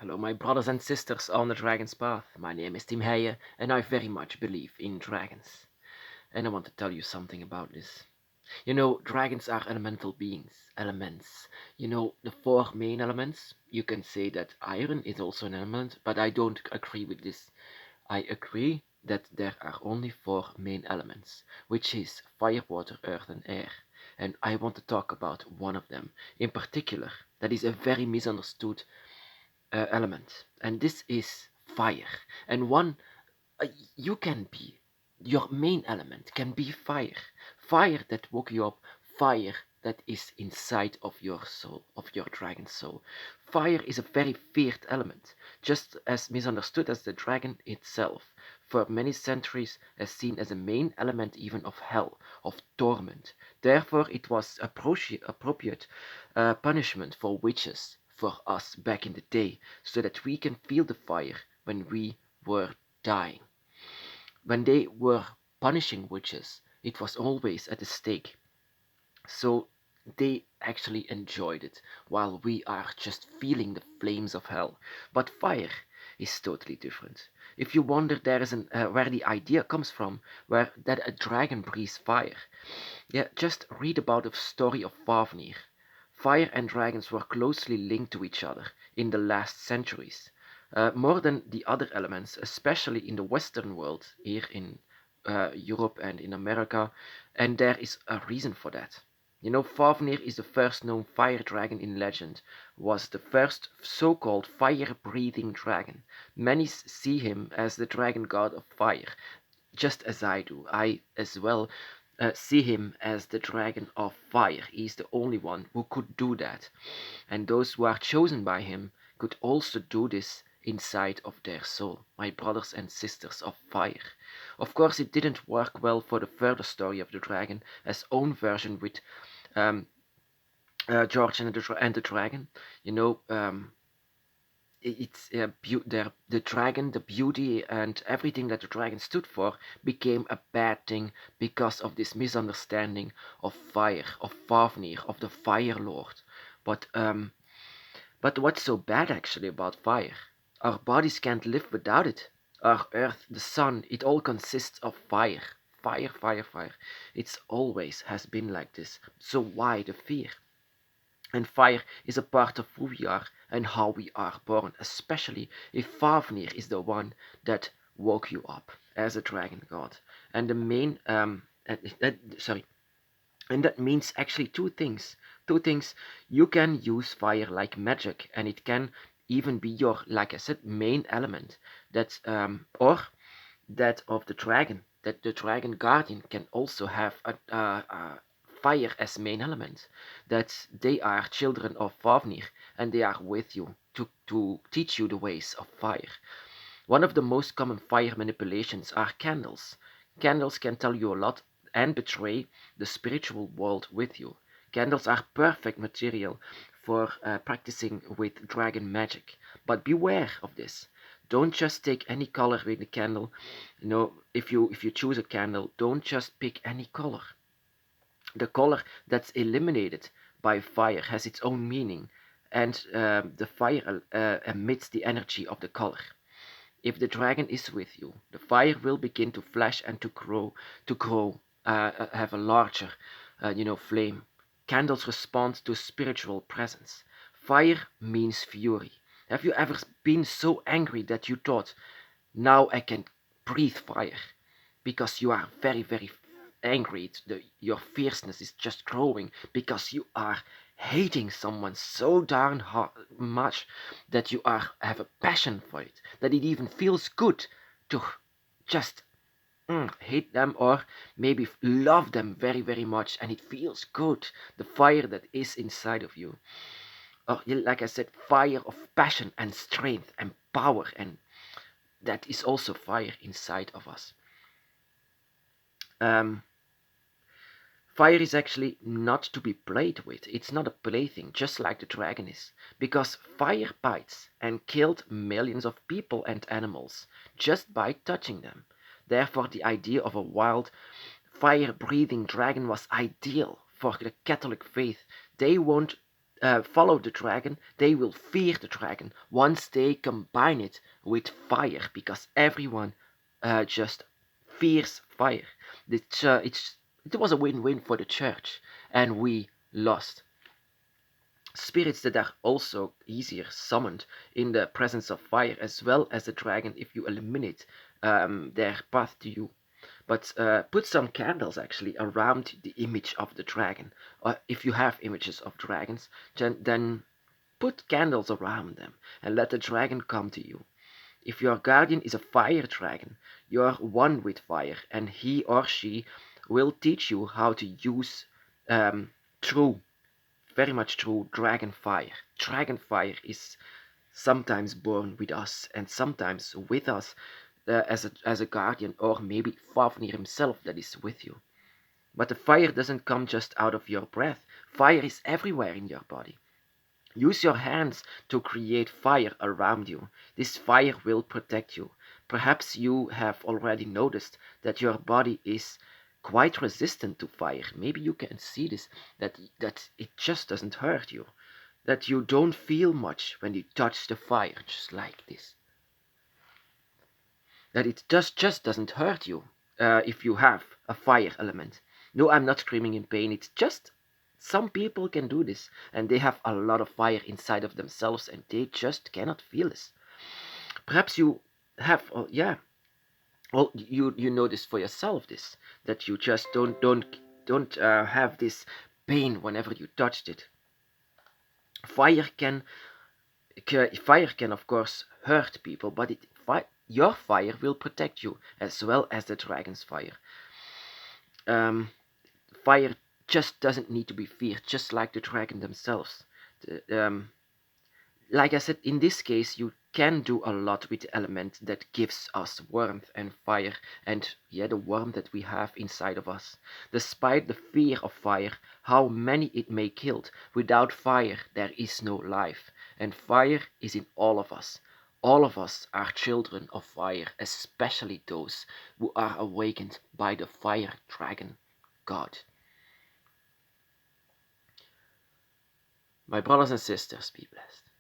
Hello, my brothers and sisters on the Dragon's Path. My name is Tim Heijen, and I very much believe in dragons. And I want to tell you something about this. Dragons are elemental beings, elements. The four main elements. You can say that iron is also an element, but I don't agree with this. I agree that there are only four main elements, which is fire, water, earth, and air. And I want to talk about one of them in particular. That is a very misunderstood element, and this is fire. And one, uh, you can be, your main element can be fire. Fire that woke you up, fire that is inside of your soul, of your dragon soul. Fire is a very feared element, just as misunderstood as the dragon itself. For many centuries, as seen as a main element even of hell, of torment. Therefore, it was appropriate punishment for witches for us back in the day, so that we can feel the fire when we were dying. When they were punishing witches, it was always at the stake. So they actually enjoyed it, while we are just feeling the flames of hell. But fire is totally different. If you wonder where the idea comes from, where that a dragon breathes fire, yeah, just read about the story of Fafnir. Fire and dragons were closely linked to each other in the last centuries, more than the other elements, especially in the Western world, here in Europe and in America, and there is a reason for that. Fafnir is the first known fire dragon in legend, was the first so-called fire-breathing dragon. Many see him as the dragon god of fire, just as I do. I as well see him as the dragon of fire. He's the only one who could do that. And those who are chosen by him could also do this inside of their soul, my brothers and sisters of fire. Of course, it didn't work well for the further story of the dragon, as own version with um, George and the Dragon. You know, it's the dragon, the beauty, and everything that the dragon stood for became a bad thing because of this misunderstanding of fire, of Fafnir, of the Fire Lord. But but what's so bad actually about fire? Our bodies can't live without it. Our earth, the sun, it all consists of fire. Fire, fire, fire. It's always has been like this. So why the fear? And fire is a part of who we are and how we are born, especially if Fafnir is the one that woke you up as a dragon god. And the main, sorry, and that means actually two things. Two things. You can use fire like magic, and it can even be your, like I said, main element. Or that of the dragon. That the dragon guardian can also have a fire as main element. That they are children of Fafnir, and they are with you to teach you the ways of fire. One of the most common fire manipulations are candles. Candles can tell you a lot and betray the spiritual world with you. Candles are perfect material for practicing with dragon magic. But beware of this. Don't just take any color with the candle. If you choose a candle, don't just pick any color. The color that's eliminated by fire has its own meaning, and the fire emits the energy of the color. If the dragon is with you, the fire will begin to flash and to grow, have a larger, flame. Candles respond to spiritual presence. Fire means fury. Have you ever been so angry that you thought, now I can breathe fire? Because you are very, very angry. Your fierceness is just growing because you are hating someone so darn much that you have a passion for it, that it even feels good to just hate them, or maybe love them very, very much, and it feels good. The fire that is inside of you. Or, like I said, fire of passion and strength and power, and that is also fire inside of us. Um, Fire is actually not to be played with. It's not a plaything, just like the dragon is. Because fire bites and killed millions of people and animals just by touching them. Therefore, the idea of a wild, fire breathing dragon was ideal for the Catholic faith. They won't follow the dragon, they will fear the dragon once they combine it with fire, because everyone just fears fire. It was a win-win for the church, and we lost. Spirits that are also easier summoned in the presence of fire, as well as the dragon, if you eliminate their path to you. But put some candles actually around the image of the dragon. If you have images of dragons, then put candles around them and let the dragon come to you. If your guardian is a fire dragon, you are one with fire, and he or she will teach you how to use true, very much true dragon fire. Dragon fire is sometimes born with us and sometimes with us as a guardian, or maybe Fafnir himself that is with you. But the fire doesn't come just out of your breath. Fire is everywhere in your body. Use your hands to create fire around you. This fire will protect you. Perhaps you have already noticed that your body is quite resistant to fire. Maybe you can see this, that it just doesn't hurt you. That you don't feel much when you touch the fire, just like this. That it just doesn't hurt you if you have a fire element. No, I'm not screaming in pain. It's just some people can do this, and they have a lot of fire inside of themselves, and they just cannot feel this. Perhaps you have, yeah, well, you know this for yourself. This that you just don't have this pain whenever you touched it. Fire can Fire can of course hurt people, but your fire will protect you as well as the dragon's fire. Um, Fire just doesn't need to be feared, just like the dragon themselves. Like I said, in this case, you can do a lot with the element that gives us warmth and fire, and yeah, the warmth that we have inside of us. Despite the fear of fire, how many it may kill, without fire there is no life, and fire is in all of us. All of us are children of fire, especially those who are awakened by the fire dragon god. My brothers and sisters, be blessed.